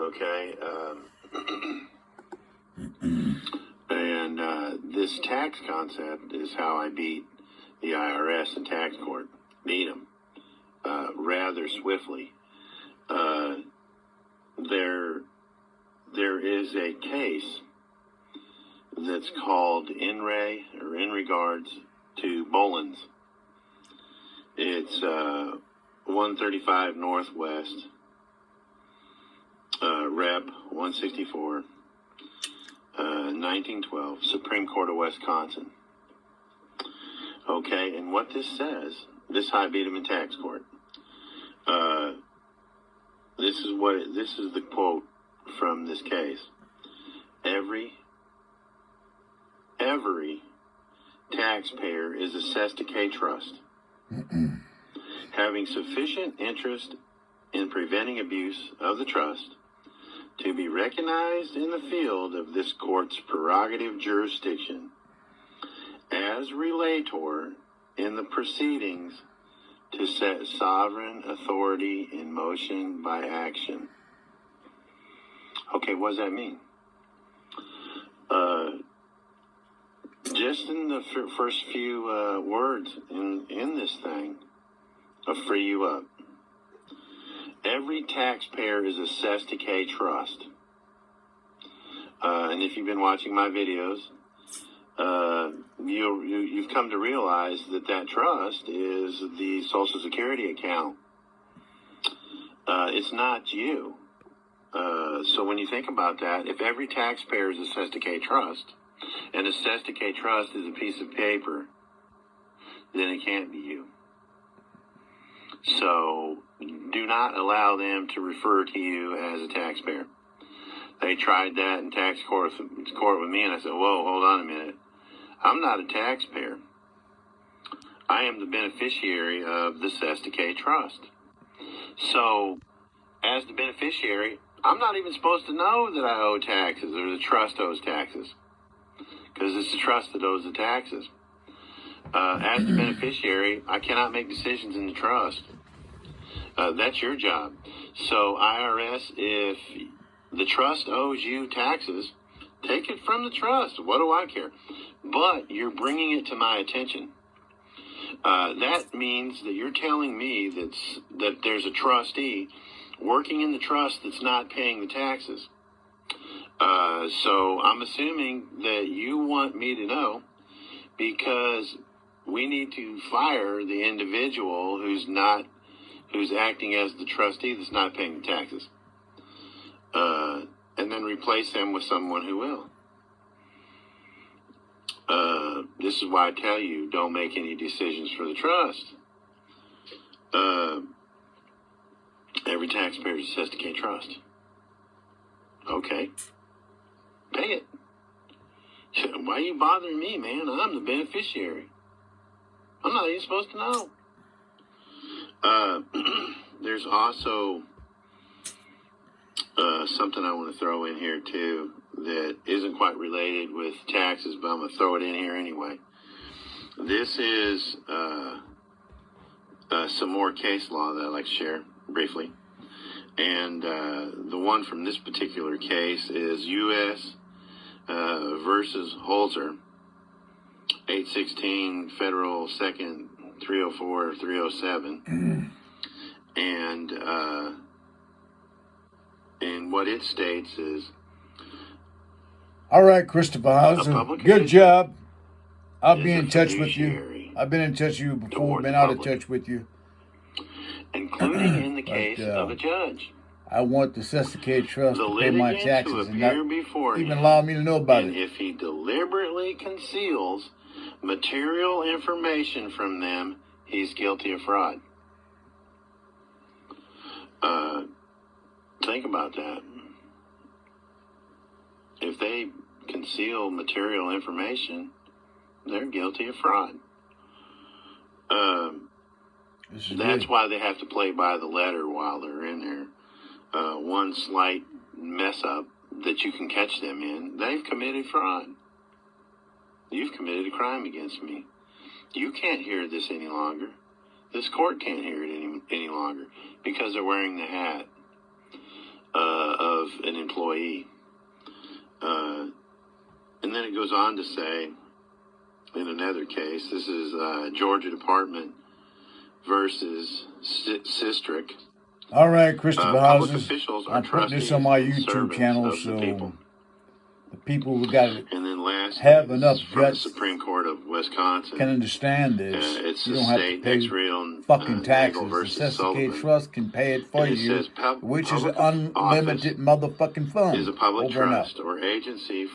Okay. And this tax concept is how I beat the IRS and tax court. Beat them rather swiftly. There is a case that's called in regards to Bolins. It's 135 Northwest, Rep 164, 1912, Supreme Court of Wisconsin. Okay, and what this says, this I beat him in tax court. This is the quote from this case. Every taxpayer is assessed a K-Trust, having sufficient interest in preventing abuse of the trust to be recognized in the field of this court's prerogative jurisdiction as relator in the proceedings to set sovereign authority in motion by action. Okay, what does that mean? Just in the first few words in this thing, I'll free you up. Every taxpayer is assessed a K-Trust. And if you've been watching my videos, you've come to realize that trust is the Social Security account. It's not you. So when you think about that, if every taxpayer is assessed a K-Trust, and assessed a K-Trust is a piece of paper, then it can't be you. So do not allow them to refer to you as a taxpayer. They tried that in tax court with me, and I said, whoa, hold on a minute. I'm not a taxpayer. I am the beneficiary of the Sesta K Trust. So, as the beneficiary, I'm not even supposed to know that I owe taxes or the trust owes taxes, because it's the trust that owes the taxes. As the beneficiary, I cannot make decisions in the trust. That's your job. So, IRS, if the trust owes you taxes, take it from the trust. What do I care? But you're bringing it to my attention. That means that you're telling me that there's a trustee working in the trust that's not paying the taxes. So I'm assuming that you want me to know, because we need to fire the individual who's acting as the trustee that's not paying the taxes. And then replace them with someone who will. This is why I tell you, don't make any decisions for the trust. Every taxpayer is assessed a K-Trust. Okay. Pay it. Why are you bothering me, man? I'm the beneficiary. I'm not even supposed to know. There's also something I want to throw in here, too, that isn't quite related with taxes, but I'm going to throw it in here anyway. This is some more case law that I'd like to share briefly. And the one from this particular case is U.S. Versus Holzer, 816 Federal 2nd, 304, 307. And what it states is... All right, Christopher, good job. I'll be in touch with you. I've been in touch with you before, been out of touch with you. Including in the case of a judge. I want the Sesta K Trust to pay my taxes and not even allow me to know about it. And if he deliberately conceals material information from them, he's guilty of fraud. Think about that. If they conceal material information, they're guilty of fraud. That's why they have to play by the letter while they're in there. One slight mess up that you can catch them in, they've committed fraud. You've committed a crime against me. You can't hear this any longer. This court can't hear it any longer, because they're wearing the hat of employee. And then it goes on to say, in another case, this is Georgia Department versus Sistrick. All right, Christopher Public Houses. officials are I'm putting this trustees on my and YouTube servants channel, of the so people. the people who got it And then last, have enough from guts the Supreme Court of Wisconsin. can understand this. It's You the don't have to state pay ex-real fucking taxes. Nagel The versus Sesame Sullivan. Trust can pay it for And it you, says which is public unlimited motherfucking fun. is a public Over and out. trust or agency